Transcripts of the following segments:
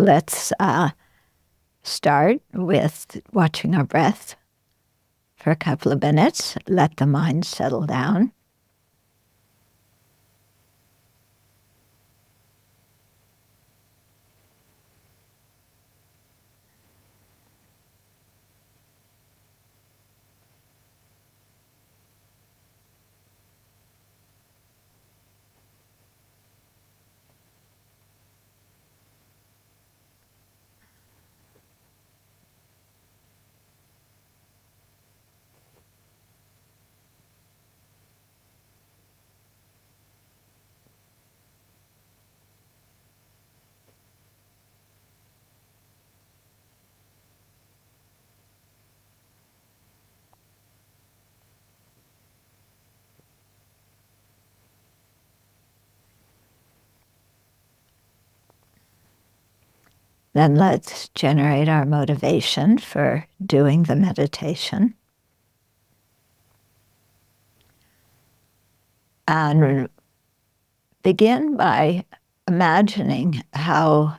let's start with watching our breath for a couple of minutes. Let the mind settle down. Then let's generate our motivation for doing the meditation. And begin by imagining how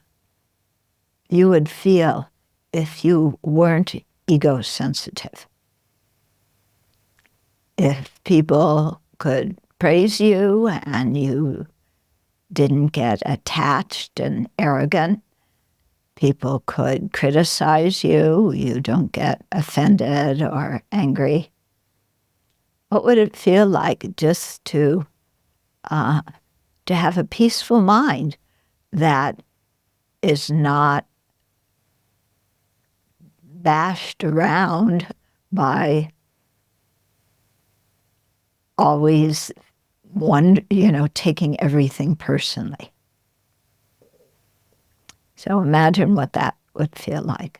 you would feel if you weren't ego-sensitive. If people could praise you and you didn't get attached and arrogant, people could criticize you, you don't get offended or angry. What would it feel like just to have a peaceful mind that is not bashed around by always taking everything personally? So imagine what that would feel like.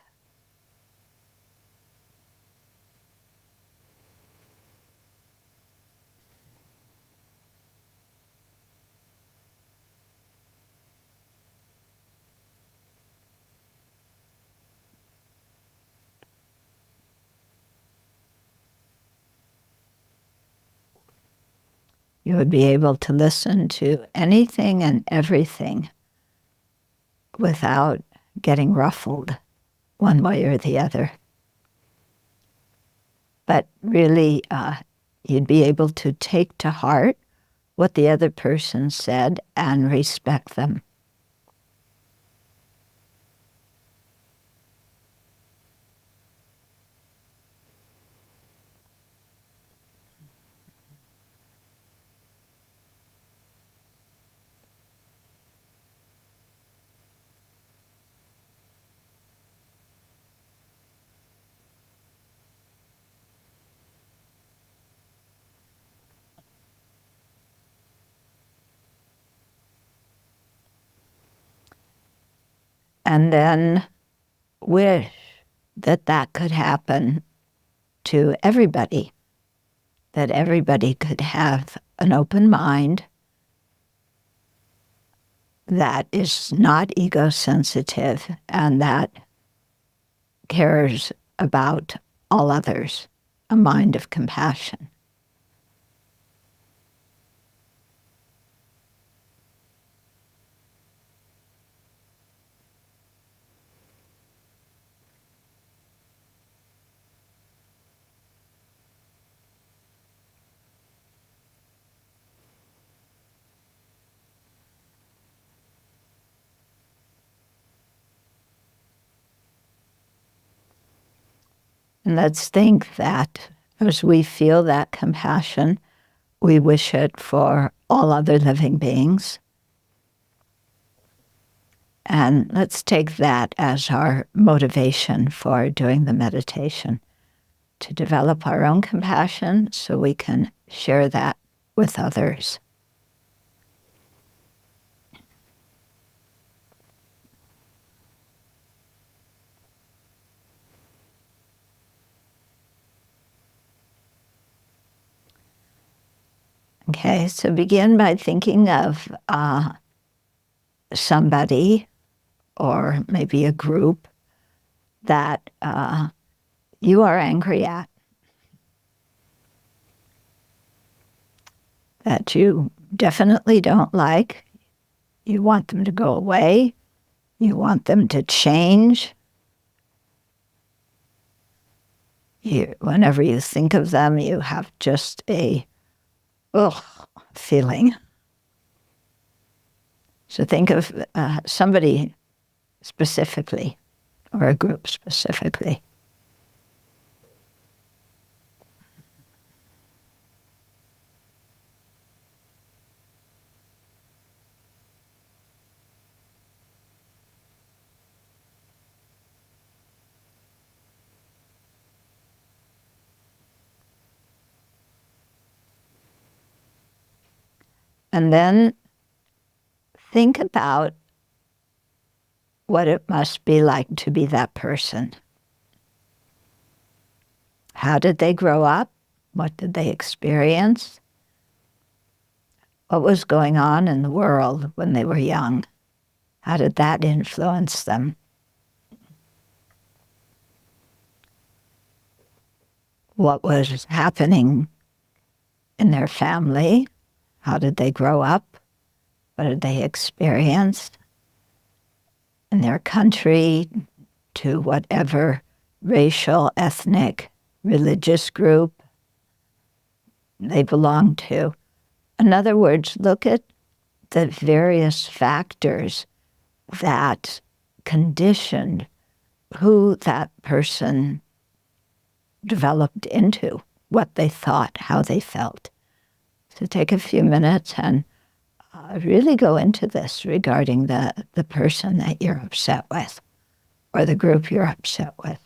You would be able to listen to anything and everything without getting ruffled one way or the other. But really, you'd be able to take to heart what the other person said and respect them. And then wish that that could happen to everybody, that everybody could have an open mind that is not ego-sensitive and that cares about all others, a mind of compassion. And let's think that as we feel that compassion, we wish it for all other living beings. And let's take that as our motivation for doing the meditation, to develop our own compassion so we can share that with others. Okay, so begin by thinking of somebody or maybe a group that you are angry at, that you definitely don't like. You want them to go away. You want them to change. Whenever you think of them, you have just a ugh feeling. So think of somebody specifically, or a group specifically. And then think about what it must be like to be that person. How did they grow up? What did they experience? What was going on in the world when they were young? How did that influence them? What was happening in their family? How did they grow up? What did they experience in their country, to whatever racial, ethnic, religious group they belong to? In other words, look at the various factors that conditioned who that person developed into, what they thought, how they felt. So take a few minutes and really go into this regarding the person that you're upset with or the group you're upset with.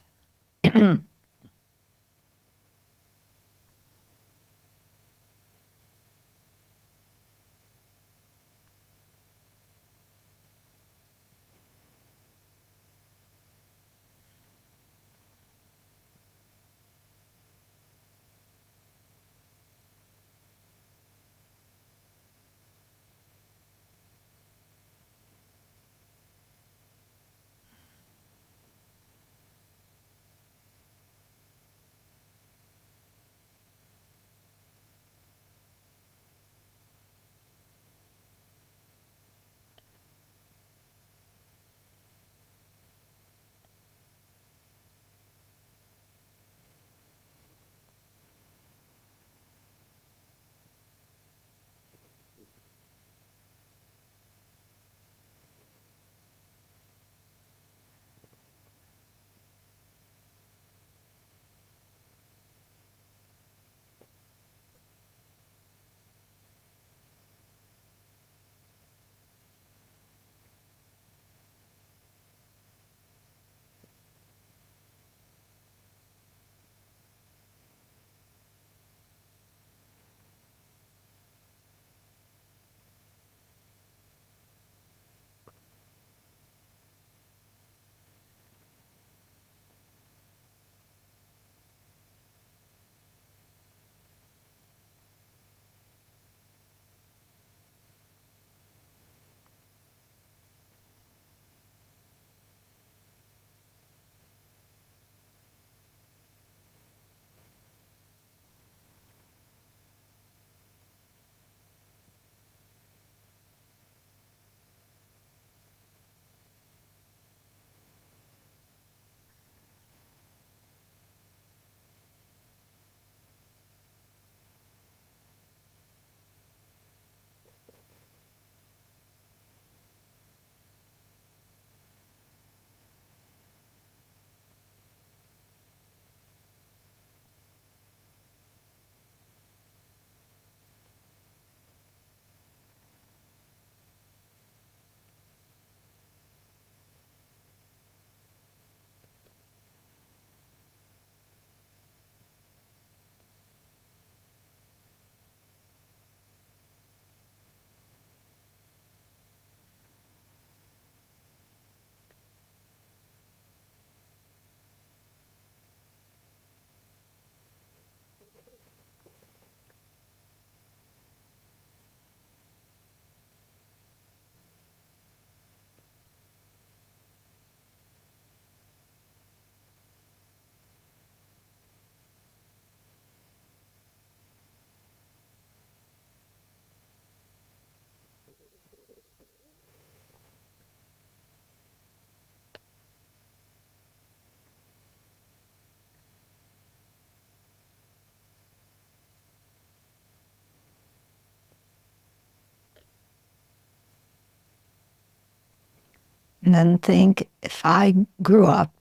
And then think, if I grew up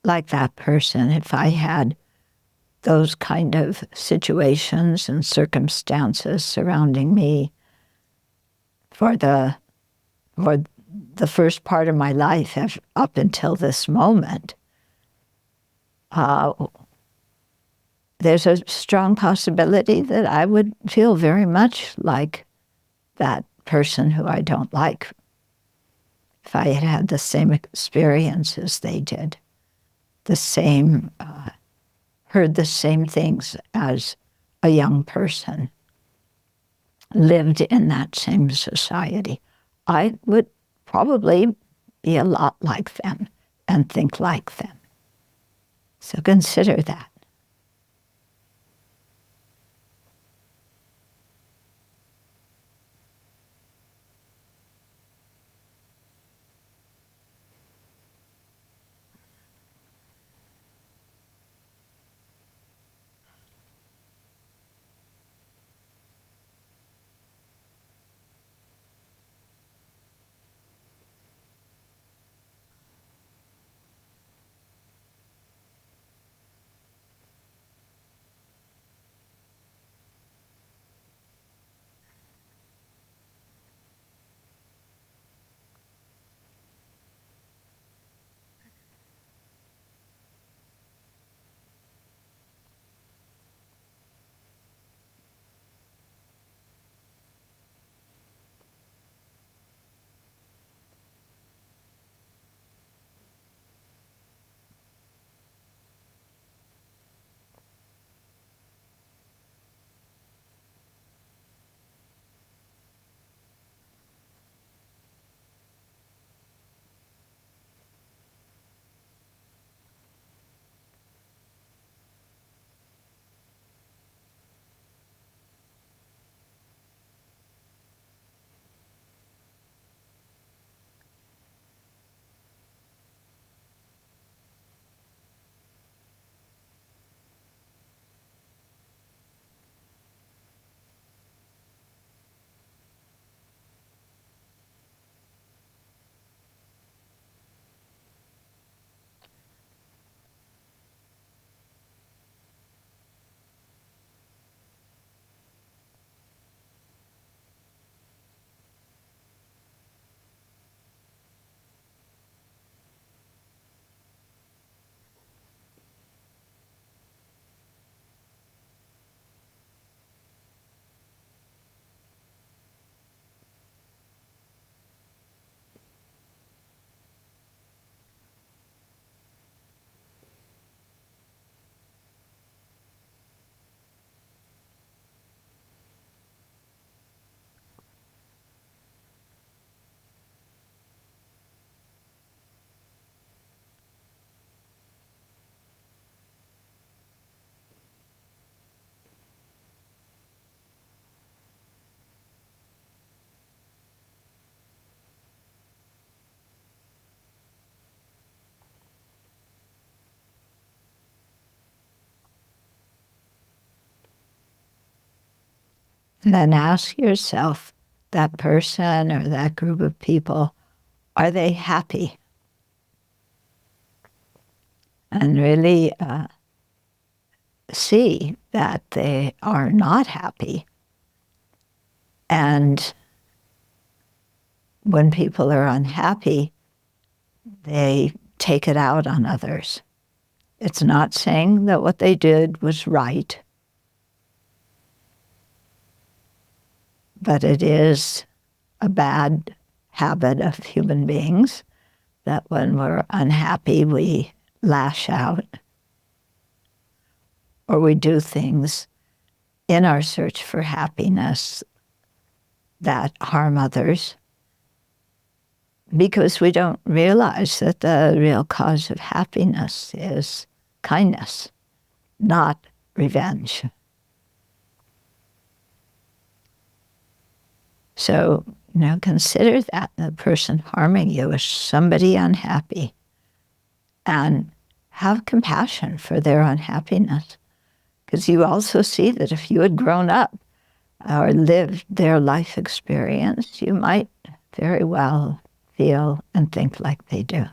like that person, if I had those kind of situations and circumstances surrounding me for the first part of my life up until this moment, uh, there's a strong possibility that I would feel very much like that person who I don't like if I had had the same experience as they did, the same, heard the same things as a young person, lived in that same society. I would probably be a lot like them and think like them. So consider that. And then ask yourself, that person or that group of people, are they happy? And really see that they are not happy. And when people are unhappy, they take it out on others. It's not saying that what they did was right, but it is a bad habit of human beings that when we're unhappy, we lash out or we do things in our search for happiness that harm others because we don't realize that the real cause of happiness is kindness, not revenge. So, consider that the person harming you is somebody unhappy and have compassion for their unhappiness. Because you also see that if you had grown up or lived their life experience, you might very well feel, and think like they do.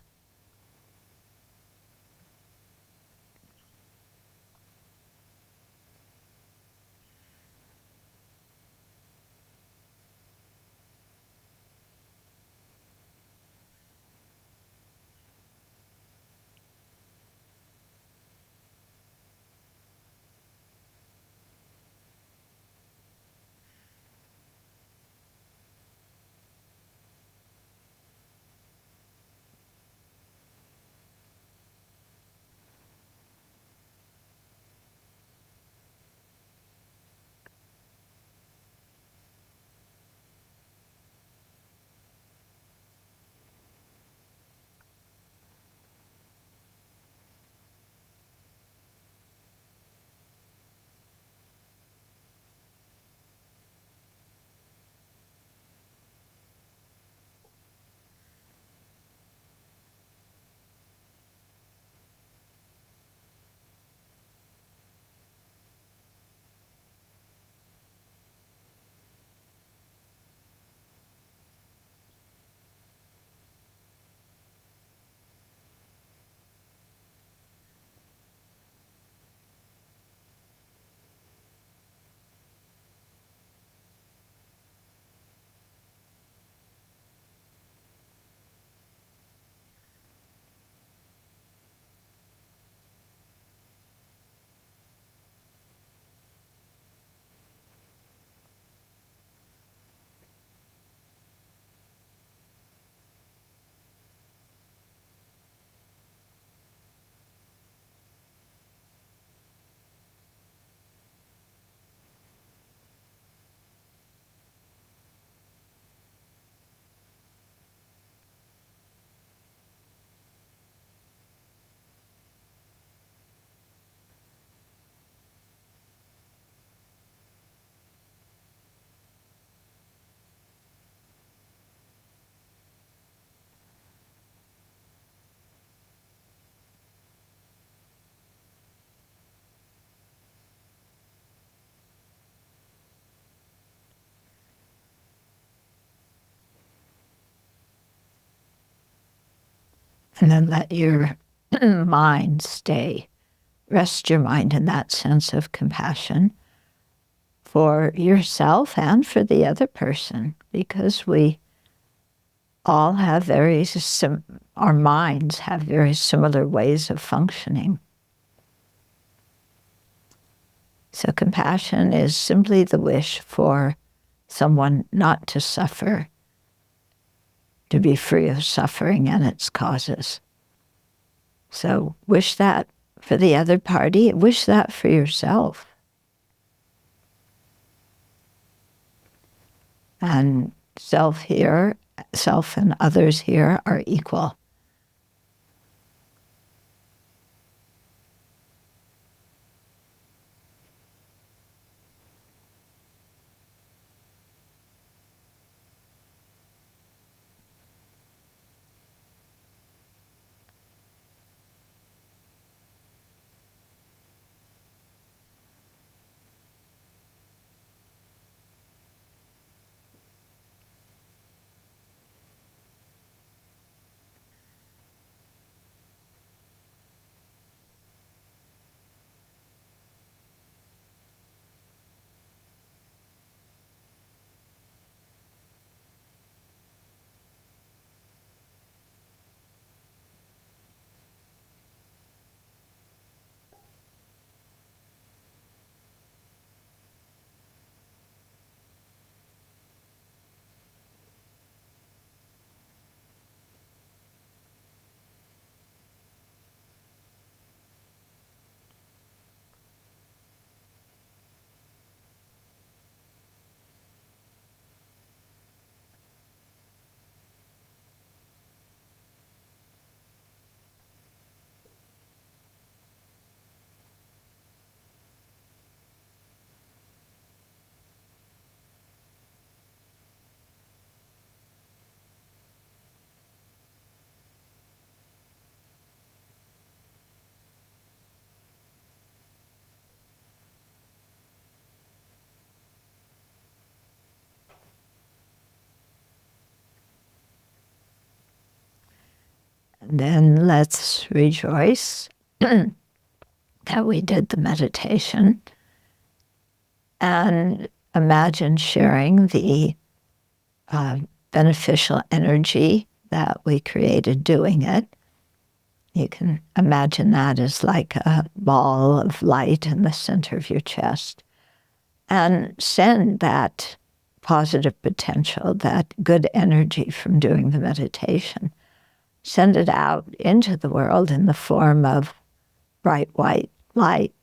And then let your mind stay. Rest your mind in that sense of compassion for yourself and for the other person, because we all have our minds have very similar ways of functioning. So compassion is simply the wish for someone not to suffer, to be free of suffering and its causes. So wish that for the other party, wish that for yourself. And self and others here are equal. Then let's rejoice that we did the meditation and imagine sharing the beneficial energy that we created doing it. You can imagine that as like a ball of light in the center of your chest, and send that positive potential, that good energy from doing the meditation, send it out into the world in the form of bright white light,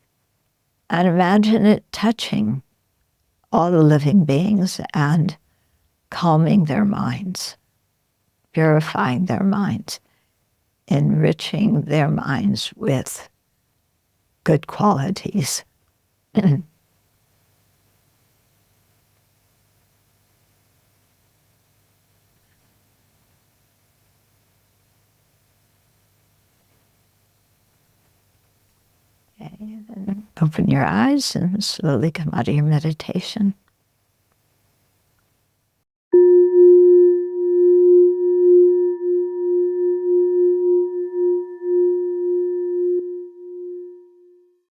and imagine it touching all the living beings and calming their minds, purifying their minds, enriching their minds with good qualities. Okay, then open your eyes and slowly come out of your meditation.